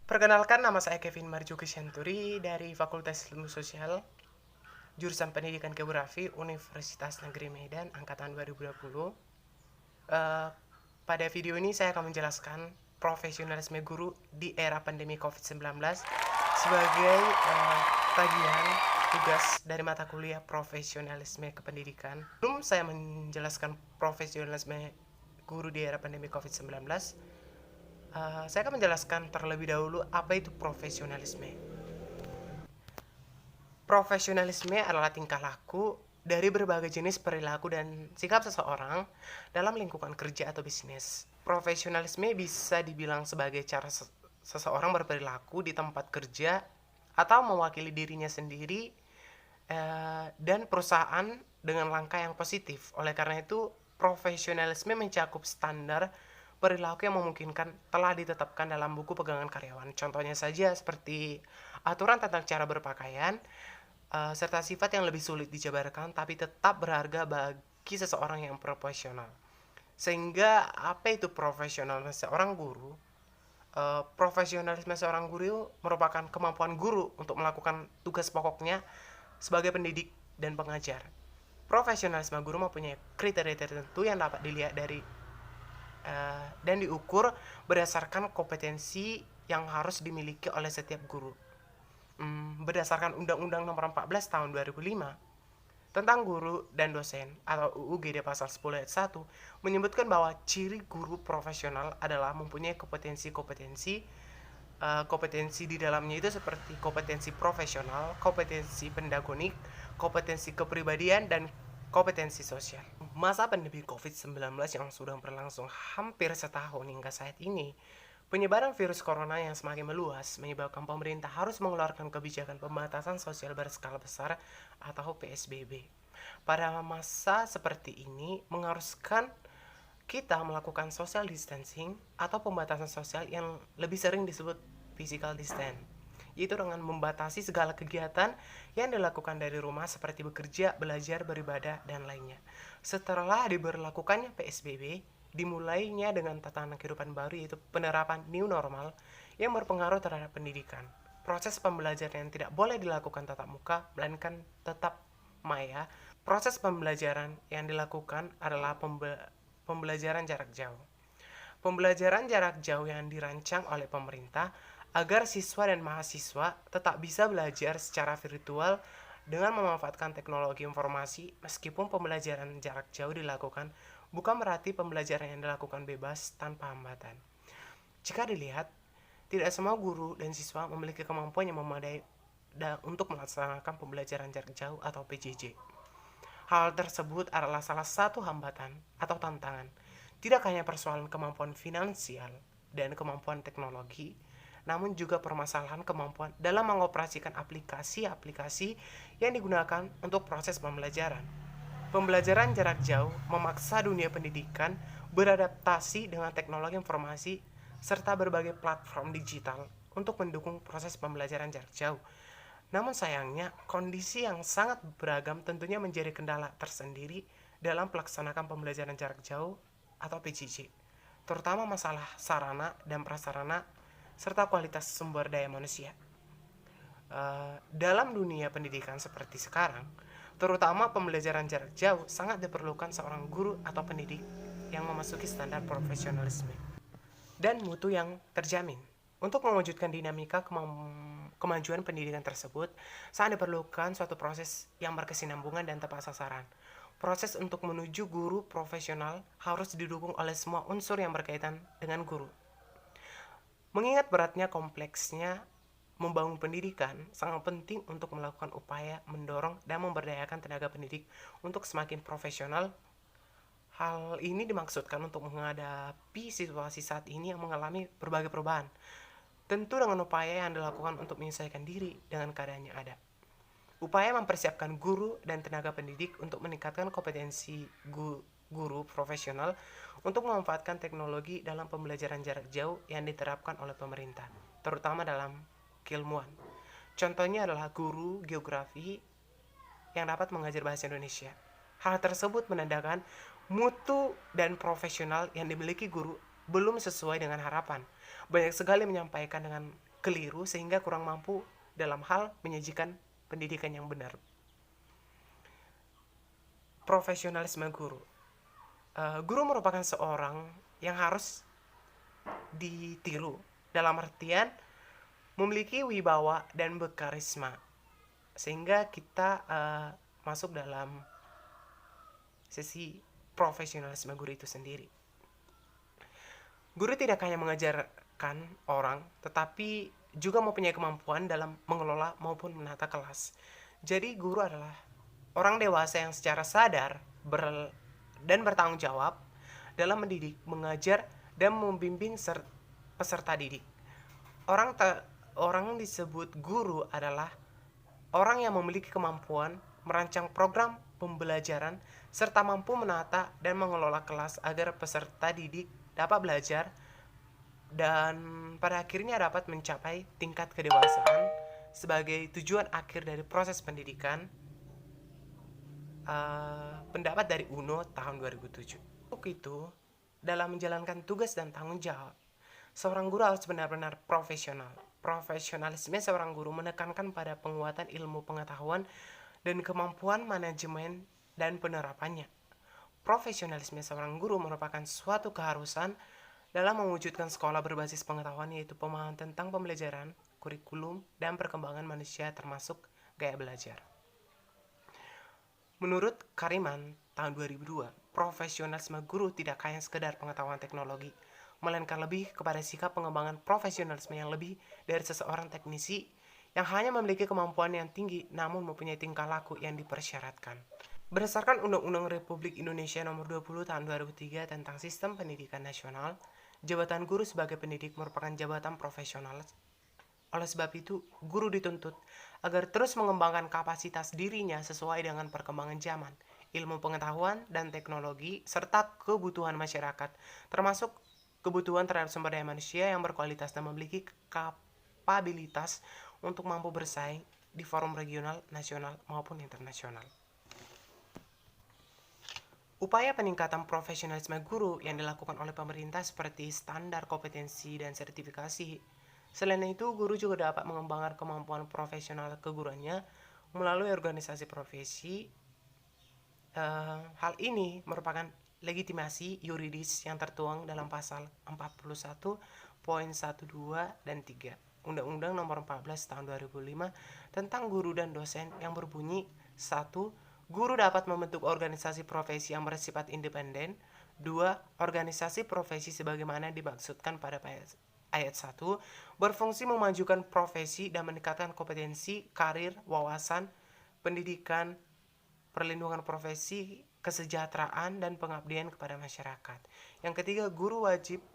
Perkenalkan, nama saya Kevin Marjuki Syanturi dari Fakultas Ilmu Sosial, jurusan Pendidikan Geografi Universitas Negeri Medan, angkatan 2020. Eh, pada video ini saya akan menjelaskan profesionalisme guru di era pandemi COVID-19 sebagai tagihan tugas dari mata kuliah profesionalisme kependidikan. Sebelum saya menjelaskan profesionalisme guru di era pandemi COVID-19, saya akan menjelaskan terlebih dahulu apa itu profesionalisme. Profesionalisme adalah tingkah laku dari berbagai jenis perilaku dan sikap seseorang dalam lingkungan kerja atau bisnis. Profesionalisme bisa dibilang sebagai cara seseorang berperilaku di tempat kerja atau mewakili dirinya sendiri dan perusahaan dengan langkah yang positif. Oleh karena itu, profesionalisme mencakup standar perilaku yang memungkinkan telah ditetapkan dalam buku pegangan karyawan. Contohnya saja seperti aturan tentang cara berpakaian, serta sifat yang lebih sulit dijabarkan tapi tetap berharga bagi seseorang yang profesional. Sehingga apa itu profesional seorang guru? Profesionalisme seorang guru merupakan kemampuan guru untuk melakukan tugas pokoknya sebagai pendidik dan pengajar. Profesionalisme guru mempunyai kriteria tertentu yang dapat dilihat dari dan diukur berdasarkan kompetensi yang harus dimiliki oleh setiap guru. Berdasarkan Undang-Undang Nomor 14 Tahun 2005 tentang guru dan dosen atau UU GD Pasal 10 ayat 1 menyebutkan bahwa ciri guru profesional adalah mempunyai kompetensi di dalamnya itu seperti kompetensi profesional, kompetensi pendagonik, kompetensi kepribadian, dan kompetensi sosial. Masa pandemi COVID-19 yang sudah berlangsung hampir setahun hingga saat ini, penyebaran virus corona yang semakin meluas menyebabkan pemerintah harus mengeluarkan kebijakan pembatasan sosial berskala besar atau PSBB. Pada masa seperti ini mengharuskan kita melakukan social distancing atau pembatasan sosial yang lebih sering disebut physical distance, yaitu dengan membatasi segala kegiatan yang dilakukan dari rumah seperti bekerja, belajar, beribadah, dan lainnya. Setelah diberlakukannya PSBB, dimulainya dengan tatanan kehidupan baru yaitu penerapan new normal yang berpengaruh terhadap pendidikan. Proses pembelajaran yang tidak boleh dilakukan tatap muka, melainkan tetap maya. Proses pembelajaran yang dilakukan adalah pembelajaran jarak jauh. Pembelajaran jarak jauh yang dirancang oleh pemerintah agar siswa dan mahasiswa tetap bisa belajar secara virtual dengan memanfaatkan teknologi informasi. Meskipun pembelajaran jarak jauh dilakukan, bukan berarti pembelajaran yang dilakukan bebas tanpa hambatan. Jika dilihat, tidak semua guru dan siswa memiliki kemampuan yang memadai untuk melaksanakan pembelajaran jarak jauh atau PJJ. Hal tersebut adalah salah satu hambatan atau tantangan. Tidak hanya persoalan kemampuan finansial dan kemampuan teknologi, namun juga permasalahan kemampuan dalam mengoperasikan aplikasi-aplikasi yang digunakan untuk proses pembelajaran. Pembelajaran jarak jauh memaksa dunia pendidikan beradaptasi dengan teknologi informasi serta berbagai platform digital untuk mendukung proses pembelajaran jarak jauh. Namun sayangnya, kondisi yang sangat beragam tentunya menjadi kendala tersendiri dalam pelaksanakan pembelajaran jarak jauh atau PJJ, terutama masalah sarana dan prasarana serta kualitas sumber daya manusia. Dalam dunia pendidikan seperti sekarang, terutama pembelajaran jarak jauh, sangat diperlukan seorang guru atau pendidik yang memasuki standar profesionalisme dan mutu yang terjamin. Untuk mewujudkan dinamika kemajuan pendidikan tersebut, sangat diperlukan suatu proses yang berkesinambungan dan tepat sasaran. Proses untuk menuju guru profesional harus didukung oleh semua unsur yang berkaitan dengan guru. Mengingat beratnya kompleksnya membangun pendidikan, sangat penting untuk melakukan upaya mendorong dan memberdayakan tenaga pendidik untuk semakin profesional. Hal ini dimaksudkan untuk menghadapi situasi saat ini yang mengalami berbagai perubahan, tentu dengan upaya yang dilakukan untuk menyesuaikan diri dengan keadaan yang ada. Upaya mempersiapkan guru dan tenaga pendidik untuk meningkatkan kompetensi guru profesional untuk memanfaatkan teknologi dalam pembelajaran jarak jauh yang diterapkan oleh pemerintah, terutama dalam keilmuan. Contohnya adalah guru geografi yang dapat mengajar bahasa Indonesia. Hal tersebut menandakan mutu dan profesional yang dimiliki guru belum sesuai dengan harapan. Banyak sekali menyampaikan dengan keliru sehingga kurang mampu dalam hal menyajikan pendidikan yang benar. Profesionalisme guru. Guru merupakan seorang yang harus ditiru dalam artian memiliki wibawa dan berkarisma sehingga kita masuk dalam sesi profesionalisme guru itu sendiri. Guru tidak hanya mengajarkan orang, tetapi juga mempunyai kemampuan dalam mengelola maupun menata kelas. Jadi guru adalah orang dewasa yang secara sadar dan bertanggung jawab dalam mendidik, mengajar, dan membimbing peserta didik. Orang disebut guru adalah orang yang memiliki kemampuan merancang program pembelajaran serta mampu menata dan mengelola kelas agar peserta didik dapat belajar dan pada akhirnya dapat mencapai tingkat kedewasaan sebagai tujuan akhir dari proses pendidikan. Pendapat dari UNO tahun 2007. Untuk itu, dalam menjalankan tugas dan tanggung jawab, seorang guru harus benar-benar profesional. Profesionalisme seorang guru menekankan pada penguatan ilmu pengetahuan dan kemampuan manajemen dan penerapannya. Profesionalisme seorang guru merupakan suatu keharusan dalam mewujudkan sekolah berbasis pengetahuan, yaitu pemahaman tentang pembelajaran, kurikulum, dan perkembangan manusia termasuk gaya belajar. Menurut Kariman tahun 2002, profesionalisme guru tidak hanya sekedar pengetahuan teknologi, melainkan lebih kepada sikap pengembangan profesionalisme yang lebih dari seseorang teknisi yang hanya memiliki kemampuan yang tinggi namun mempunyai tingkah laku yang dipersyaratkan. Berdasarkan Undang-Undang Republik Indonesia Nomor 20 Tahun 2003 tentang Sistem Pendidikan Nasional, jabatan guru sebagai pendidik merupakan jabatan profesional. Oleh sebab itu, guru dituntut agar terus mengembangkan kapasitas dirinya sesuai dengan perkembangan zaman, ilmu pengetahuan dan teknologi, serta kebutuhan masyarakat, termasuk kebutuhan terhadap sumber daya manusia yang berkualitas dan memiliki kapabilitas untuk mampu bersaing di forum regional, nasional, maupun internasional. Upaya peningkatan profesionalisme guru yang dilakukan oleh pemerintah seperti standar kompetensi dan sertifikasi. Selain itu, guru juga dapat mengembangkan kemampuan profesional keguruannya melalui organisasi profesi. Hal ini merupakan legitimasi yuridis yang tertuang dalam pasal 41 poin 1, 2, dan 3 Undang-Undang Nomor 14 Tahun 2005 tentang guru dan dosen yang berbunyi 1. Guru dapat membentuk organisasi profesi yang bersifat independen. 2. Organisasi profesi sebagaimana dimaksudkan pada ayat 1 berfungsi memajukan profesi dan meningkatkan kompetensi, karir, wawasan, pendidikan, perlindungan profesi, kesejahteraan, dan pengabdian kepada masyarakat. Yang ketiga, guru wajib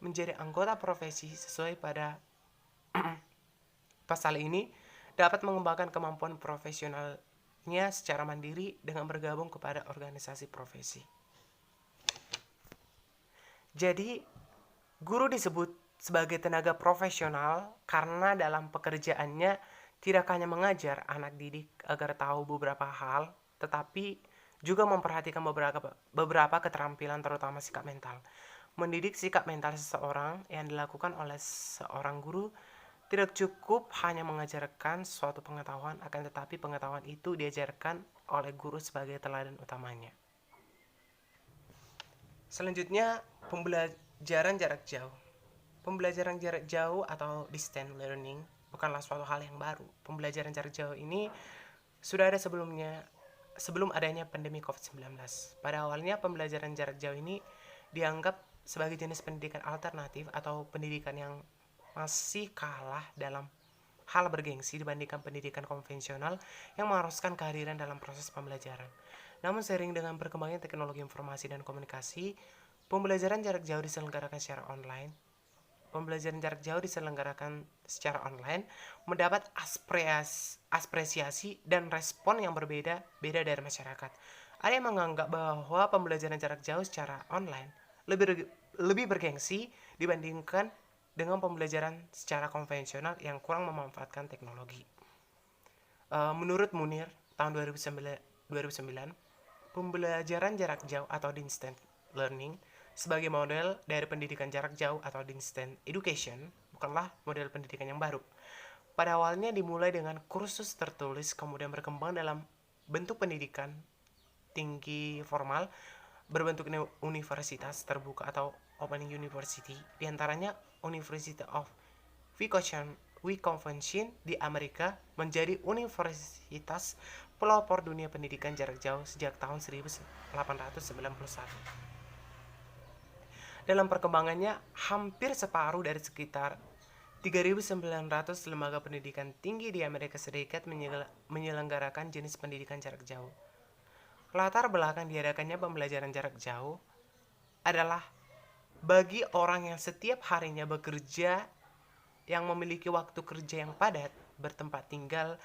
menjadi anggota profesi sesuai pada pasal ini, dapat mengembangkan kemampuan profesionalnya secara mandiri dengan bergabung kepada organisasi profesi. Jadi, guru disebut sebagai tenaga profesional karena dalam pekerjaannya tidak hanya mengajar anak didik agar tahu beberapa hal, tetapi juga memperhatikan beberapa keterampilan terutama sikap mental. Mendidik sikap mental seseorang yang dilakukan oleh seorang guru tidak cukup hanya mengajarkan suatu pengetahuan, akan tetapi pengetahuan itu diajarkan oleh guru sebagai teladan utamanya. Selanjutnya, pembelajaran jarak jauh. Pembelajaran jarak jauh atau distance learning bukanlah suatu hal yang baru. Pembelajaran jarak jauh ini sudah ada sebelum adanya pandemi COVID-19. Pada awalnya, pembelajaran jarak jauh ini dianggap sebagai jenis pendidikan alternatif atau pendidikan yang masih kalah dalam hal bergengsi dibandingkan pendidikan konvensional yang mengharuskan kehadiran dalam proses pembelajaran. Namun seiring dengan berkembangnya teknologi informasi dan komunikasi, pembelajaran jarak jauh diselenggarakan secara online. Pembelajaran jarak jauh diselenggarakan secara online mendapat apresiasi dan respon yang berbeda dari masyarakat. Ada yang menganggap bahwa pembelajaran jarak jauh secara online lebih bergengsi dibandingkan dengan pembelajaran secara konvensional yang kurang memanfaatkan teknologi. Menurut Munir tahun 2009, pembelajaran jarak jauh atau distance learning sebagai model dari pendidikan jarak jauh atau distance education bukanlah model pendidikan yang baru. Pada awalnya dimulai dengan kursus tertulis, kemudian berkembang dalam bentuk pendidikan tinggi formal berbentuk universitas terbuka atau Open University, diantaranya University of Wisconsin di Amerika menjadi universitas pelopor dunia pendidikan jarak jauh sejak tahun 1891. Dalam perkembangannya, hampir separuh dari sekitar 3.900 lembaga pendidikan tinggi di Amerika Serikat menyelenggarakan jenis pendidikan jarak jauh. Latar belakang diadakannya pembelajaran jarak jauh adalah bagi orang yang setiap harinya bekerja, yang memiliki waktu kerja yang padat, bertempat tinggal,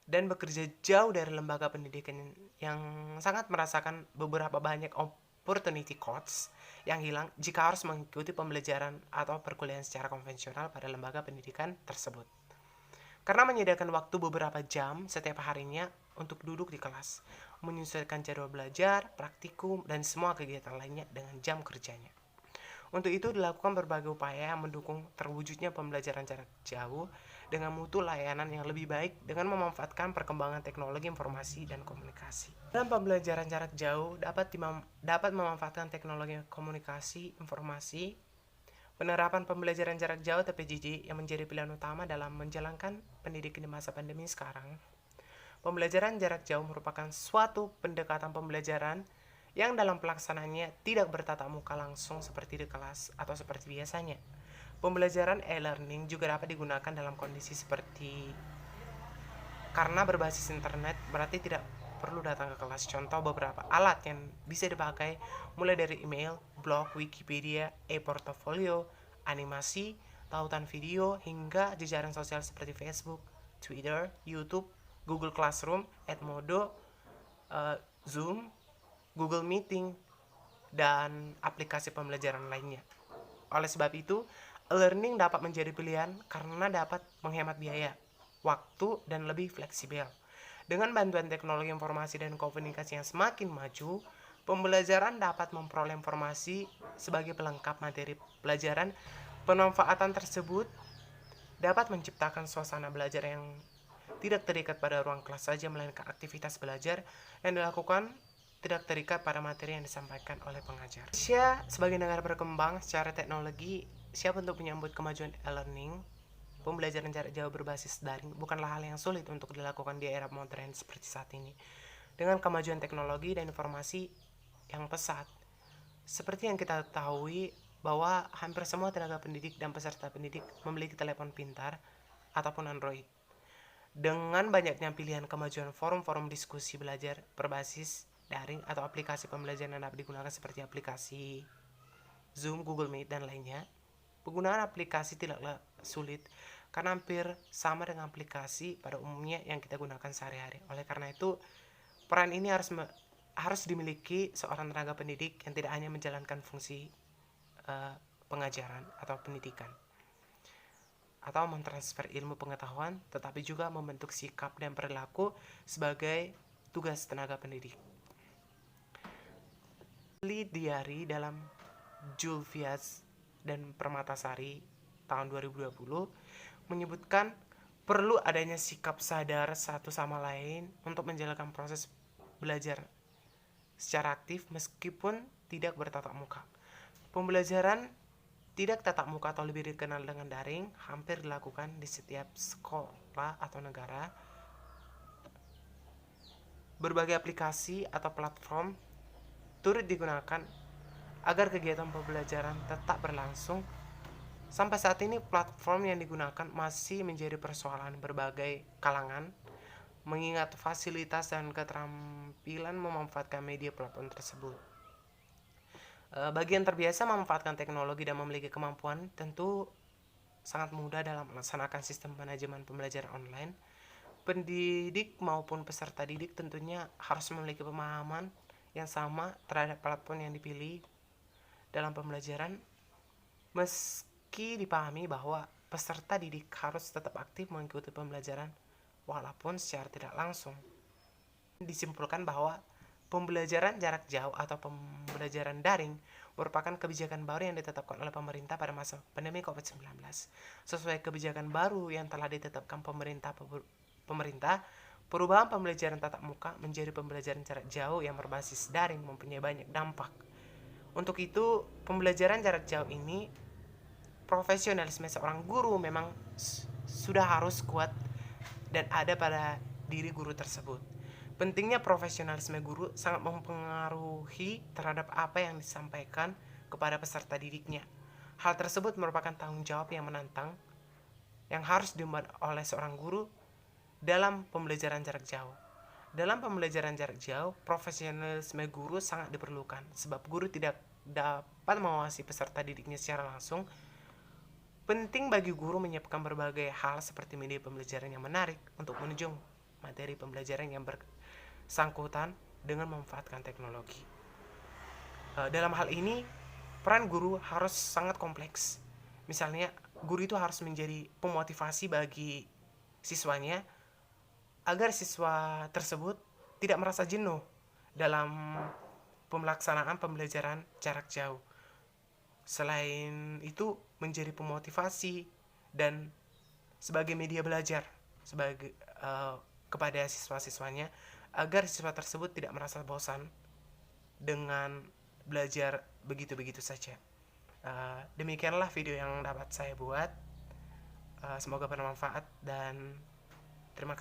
dan bekerja jauh dari lembaga pendidikan, yang sangat merasakan beberapa banyak opportunity costs yang hilang jika harus mengikuti pembelajaran atau perkuliahan secara konvensional pada lembaga pendidikan tersebut. Karena menyediakan waktu beberapa jam setiap harinya untuk duduk di kelas, menyesuaikan jadwal belajar, praktikum, dan semua kegiatan lainnya dengan jam kerjanya. Untuk itu dilakukan berbagai upaya yang mendukung terwujudnya pembelajaran jarak jauh dengan mutu layanan yang lebih baik dengan memanfaatkan perkembangan teknologi informasi dan komunikasi. Dalam pembelajaran jarak jauh dapat memanfaatkan teknologi komunikasi informasi. Penerapan pembelajaran jarak jauh atau PJJ yang menjadi pilihan utama dalam menjalankan pendidikan di masa pandemi sekarang. Pembelajaran jarak jauh merupakan suatu pendekatan pembelajaran yang dalam pelaksanaannya tidak bertatap muka langsung seperti di kelas atau seperti biasanya. Pembelajaran e-learning juga dapat digunakan dalam kondisi seperti karena berbasis internet, berarti tidak perlu datang ke kelas. Contoh beberapa alat yang bisa dipakai mulai dari email, blog, Wikipedia, e-portfolio, animasi, tautan video, hingga jejaring sosial seperti Facebook, Twitter, YouTube, Google Classroom, Edmodo, Zoom, Google Meeting, dan aplikasi pembelajaran lainnya. Oleh sebab itu, e-learning dapat menjadi pilihan karena dapat menghemat biaya, waktu, dan lebih fleksibel. Dengan bantuan teknologi informasi dan komunikasi yang semakin maju, pembelajaran dapat memperoleh informasi sebagai pelengkap materi pelajaran. Pemanfaatan tersebut dapat menciptakan suasana belajar yang tidak terikat pada ruang kelas saja, melainkan aktivitas belajar yang dilakukan tidak terikat pada materi yang disampaikan oleh pengajar. Indonesia sebagai negara berkembang secara teknologi siap untuk menyambut kemajuan e-learning. Pembelajaran jarak jauh berbasis daring bukanlah hal yang sulit untuk dilakukan di era modern seperti saat ini. Dengan kemajuan teknologi dan informasi yang pesat, seperti yang kita ketahui bahwa hampir semua tenaga pendidik dan peserta pendidik memiliki telepon pintar ataupun Android. Dengan banyaknya pilihan kemajuan forum-forum diskusi belajar berbasis daring atau aplikasi pembelajaran yang dapat digunakan seperti aplikasi Zoom, Google Meet, dan lainnya, penggunaan aplikasi tidaklah sulit karena hampir sama dengan aplikasi pada umumnya yang kita gunakan sehari-hari. Oleh karena itu, peran ini harus dimiliki seorang tenaga pendidik yang tidak hanya menjalankan fungsi pengajaran atau pendidikan atau mentransfer ilmu pengetahuan, tetapi juga membentuk sikap dan perilaku sebagai tugas tenaga pendidik. Diari dalam Julfias dan Permatasari tahun 2020 menyebutkan perlu adanya sikap sadar satu sama lain untuk menjalankan proses belajar secara aktif meskipun tidak bertatap muka. Pembelajaran tidak tatap muka atau lebih dikenal dengan daring hampir dilakukan di setiap sekolah atau negara. Berbagai aplikasi atau platform turut digunakan agar kegiatan pembelajaran tetap berlangsung. Sampai saat ini platform yang digunakan masih menjadi persoalan berbagai kalangan, mengingat fasilitas dan keterampilan memanfaatkan media platform tersebut. Bagi yang terbiasa memanfaatkan teknologi dan memiliki kemampuan, tentu sangat mudah dalam melaksanakan sistem manajemen pembelajaran online. Pendidik maupun peserta didik tentunya harus memiliki pemahaman yang sama terhadap platform yang dipilih dalam pembelajaran, meski dipahami bahwa peserta didik harus tetap aktif mengikuti pembelajaran walaupun secara tidak langsung. Disimpulkan bahwa Pembelajaran jarak jauh atau pembelajaran daring merupakan kebijakan baru yang ditetapkan oleh pemerintah pada masa pandemi COVID-19. Sesuai kebijakan baru yang telah ditetapkan pemerintah, perubahan pembelajaran tatap muka menjadi pembelajaran jarak jauh yang berbasis daring mempunyai banyak dampak. Untuk itu, pembelajaran jarak jauh ini, profesionalisme seorang guru memang sudah harus kuat dan ada pada diri guru tersebut. Pentingnya profesionalisme guru sangat mempengaruhi terhadap apa yang disampaikan kepada peserta didiknya. Hal tersebut merupakan tanggung jawab yang menantang yang harus diemban oleh seorang guru dalam pembelajaran jarak jauh. Dalam pembelajaran jarak jauh, profesionalisme guru sangat diperlukan sebab guru tidak dapat mengawasi peserta didiknya secara langsung. Penting bagi guru menyiapkan berbagai hal seperti media pembelajaran yang menarik untuk menunjang materi pembelajaran yang bersangkutan dengan memanfaatkan teknologi. Dalam hal ini, peran guru harus sangat kompleks. Misalnya, guru itu harus menjadi pemotivasi bagi siswanya agar siswa tersebut tidak merasa jenuh dalam pelaksanaan pembelajaran jarak jauh. Selain itu, menjadi pemotivasi dan sebagai media belajar kepada siswa-siswanya agar siswa tersebut tidak merasa bosan dengan belajar begitu-begitu saja. Demikianlah video yang dapat saya buat. Semoga bermanfaat dan